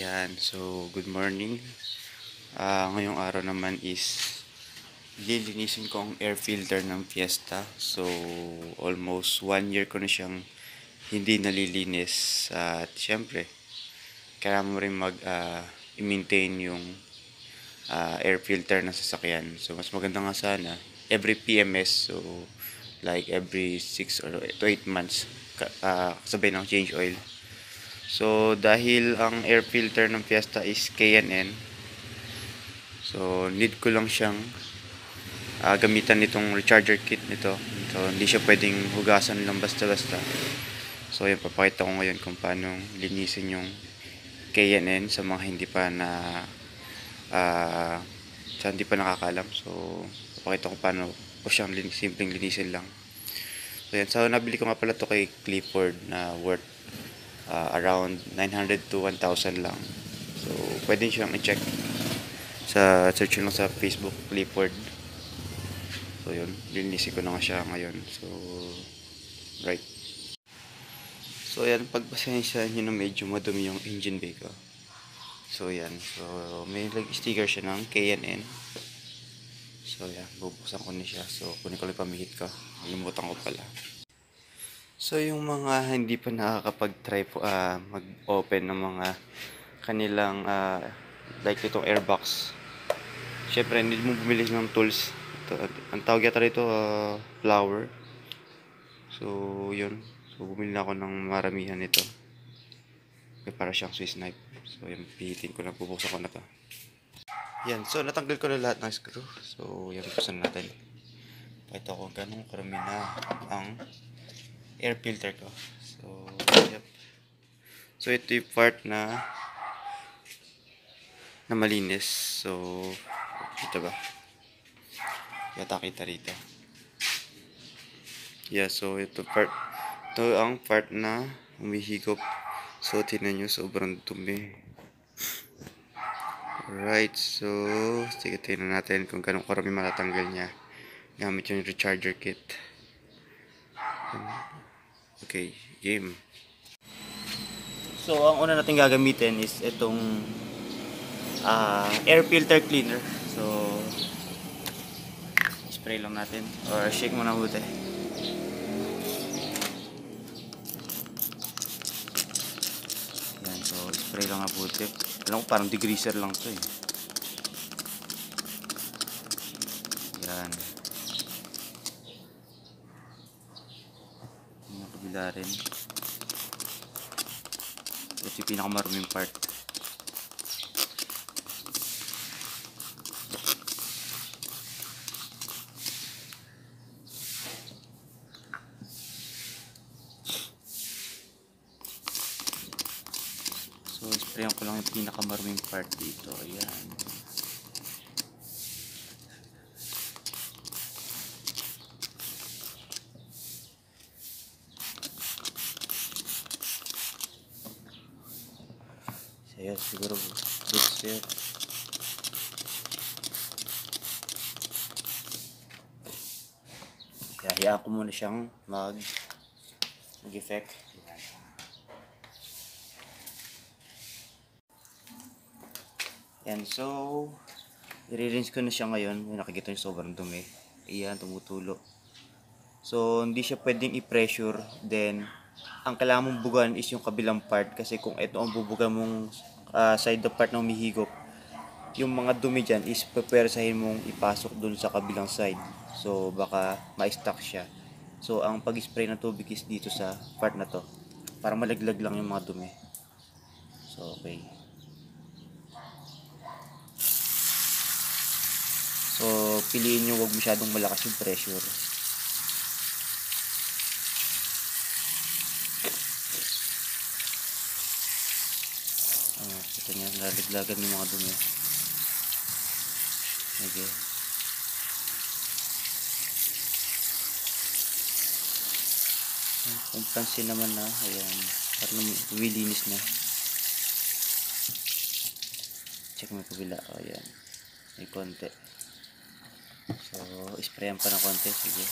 Yan, so good morning. Ngayong araw naman is lilinisin ko ang air filter ng Fiesta. So almost 1 year ko na siyang hindi nalilinis. At syempre, kailangan mo rin i-maintain yung air filter ng sasakyan. So mas maganda nga sana every PMS, so like every 6 or to 8 months kasabay ng change oil. So dahil ang air filter ng Fiesta is K&N, so need ko lang siyang gamitan nitong recharger kit nito. So hindi siya pwedeng hugasan lang basta-basta. So yun, papakita ko ngayon kung paano linisin yung K&N sa mga hindi pa nakakalam. So papakita ko paano ko siyang simpleng linisin lang. So yan, so nabili ko nga pala to kay Clifford na worth around 900 to 1,000 lang. So pwede siyang i-check sa search lang sa Facebook, Clifford. So yun, linisin ko na nga siya ngayon. So right. So yan, pagpasensya nyo na medyo madumi yung engine bay ko. So yan, so may sticker siya ng K&N. So yan, bubuksan ko na siya. So kunin ko lang pamihit ko, nalimutan ko pala. So yung mga hindi pa nakakapag-try po mag-open ng mga kanilang like itong airbox, syempre hindi mo bumili ng tools. Ito, ang tawag yata rito flower. So yun, so bumili na ako ng maramihan nito. Para siyang Swiss knife. So yan, pihitin ko na, bubuksan ko na to. Yan, so natanggal ko na lahat ng screw. So yan, buksan natin. Pakita ko ganun karami na ang air filter ko. So yep. So ito yung part na malinis. So kita ba? Yata kita rito. Yeah, so ito ang part na humihigop. So tingnan nyo, sobrang dumi. Alright, so sige, tingnan natin kung ganun karami matatanggal niya gamit yung recharger kit. Okay, game. So ang una natin gagamitin is itong air filter cleaner. So spray lang natin or shake muna buti. Yan, so spray lang buti. Alam ko parang degreaser lang to eh. Yan. Yung kabila rin. Ito yung pinakamaruming part. So sprayan ko lang yung pinakamaruming part dito. Ayan. So yan, siguro good set. Hayaan ko muna siyang mag-effect. Yan, so i-rinse ko na siya ngayon. Nakikita nyo sobrang dumi. Ayan, tumutulo. So hindi siya pwedeng i-pressure. Then ang kailangan mong bugan is yung kabilang part, kasi kung ito ang bubugan mong side the part na humihigop, yung mga dumi dyan is pepersahin mong ipasok dun sa kabilang side. So baka ma-stuck siya. So ang pag-spray ng tubig is dito sa part na to, para malaglag lang yung mga dumi. So okay. So piliin nyo wag masyadong malakas yung pressure. Kita nyo, nalaglagan yung mga dumi. Okay. Kung pansin naman na, ayan, parang lumilinis na. Check mo yung kabila. Ayan, may konti. So sprayan pa ng konti. Sige.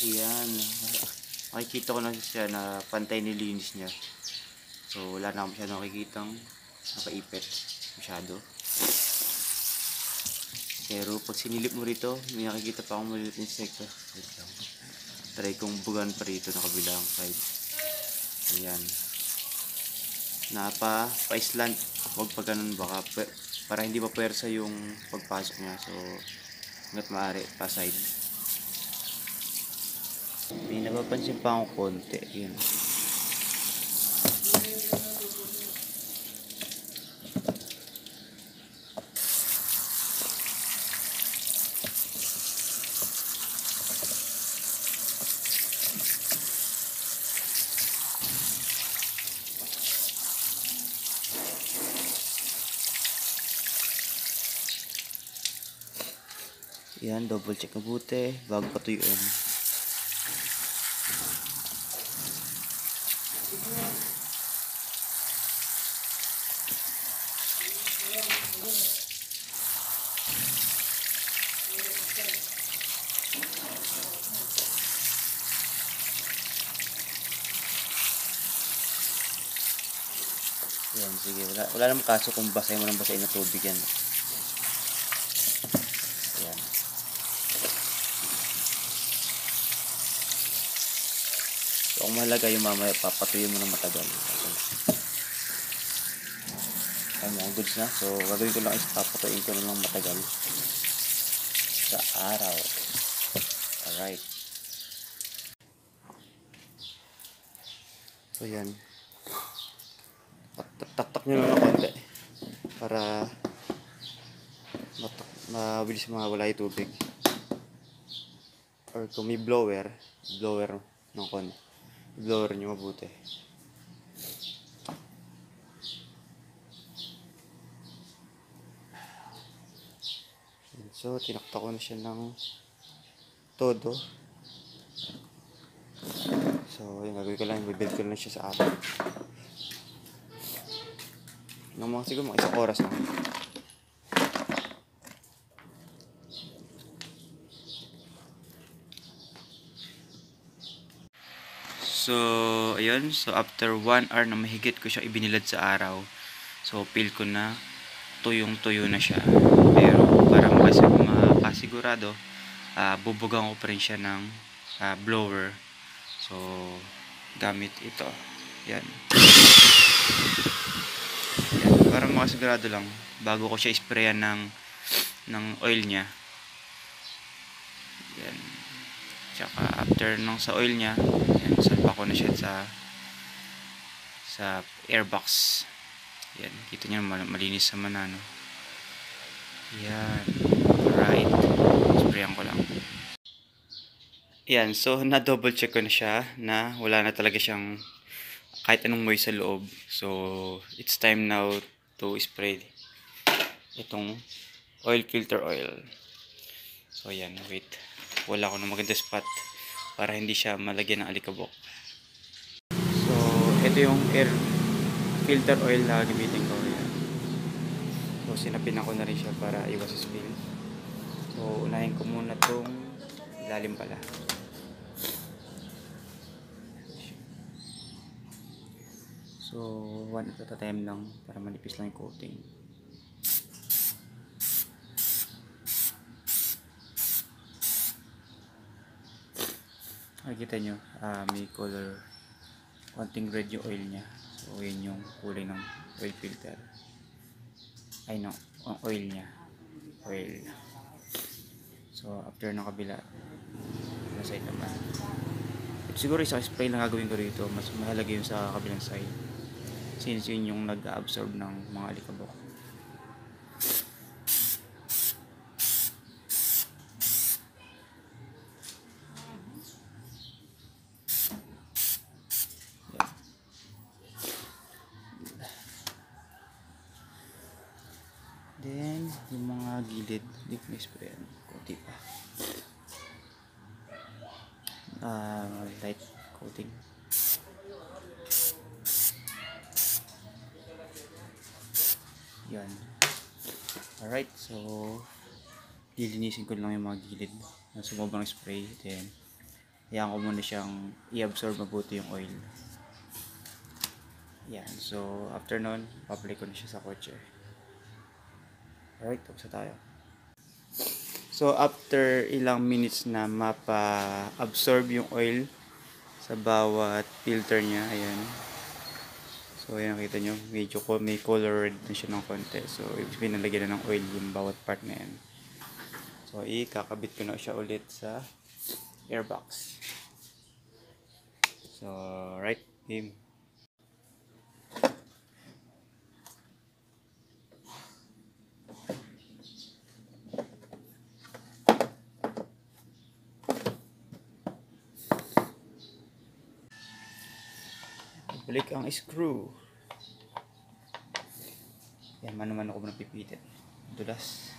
Ayan. Makikita ko na siya na pantay nilinis niya. So, wala na ako masyadong nakikitang napaipit masyado. Pero pag sinilip mo rito, may nakikita pa akong malilit insekto. Wait lang. Try kong bugan pa rito na kabilang side. Ayan. Pa-islant. Huwag pa ganun baka para hindi pa pwersa yung pagpasok niya. So, hanggat maaari, pa side. May napapansin pa akong konti. Yun. Yan, double check mabuti bago patuyuin. Yan, sige. Wala namang kaso kung basahin mo ng basahin na tubig yan. Yan. So, ang mahalaga yung mamaya, papatuyin mo ng matagal. Ay, mga goods na. So, gagawin ko lang is papatuyin ko lang matagal sa araw. Alright. So, yan. Tak-tak nyo lang ng konti para mabilis mawala yung tubig. Or kung may blower ng konti. Blower nyo mabuti. So, tinaktak ko na siya ng todo. So, yung gagawin ko lang, i-build ko lang siya sa atin. Siguro mga isang oras lang. So, ayun. So, after 1 hour na mahigit ko siya ibinilad sa araw. So, feel ko na tuyong-tuyo na siya. Pero, para makasigurado, bubugan ko pa rin siya ng blower. So, gamit ito. Yan. Para makasigurado lang bago ko siya isprayan ng oil niya. Yan. Tsaka after sa oil niya, yan, salpa ko na siya sa airbox. Yan, kita niyo malinis naman na, no? Yan. Alright. Sprayan ko lang. Yan, so na double check ko na siya na wala na talaga siyang kahit anong moist sa loob. So, it's time now to spray itong oil filter oil. So, yan. Wait. Wala ko ng maganda spot para hindi siya malagyan ng alikabok. So, ito yung air filter oil na gamitin ko. Yan. So, sinapinan ko na rin siya para iwas spill. So, unahin ko muna itong ilalim pala. So, 1 at a time lang para manipis lang yung coating. Nakikita nyo, may color, konting red yung oil nya. So, yun yung kulay ng oil filter. Ay no, ang oil nya. Oil. So, after ng kabila, nasa ito naman. Siguro isang spray lang gagawin ko rito. Mas mahalaga yun sa kabilang side. Since yun yung nag-absorb ng mga alikabok. Yan. Then, yung mga gilid, hindi ko na-spray. Kunti pa. Light coating. Yan. Alright, so lilinisin ko lang yung mga gilid na sumobang spray. Then, Hayaan ko muna siyang i-absorb mabuti yung oil. Yan. So, after nun, papalik ko na siya sa kotse. Alright, tapos na tayo. So, after ilang minutes na mapa-absorb yung oil sa bawat filter niya, ayan. So, ayan, nakita nyo, medyo may color red na siya ng konti. So, pinalagyan na ng oil yung bawat part na yan. So, ikakabit ko na siya ulit sa airbox. So, right, game. Balik ang screw. Yan, mano-mano ko muna pipitin. Dulas.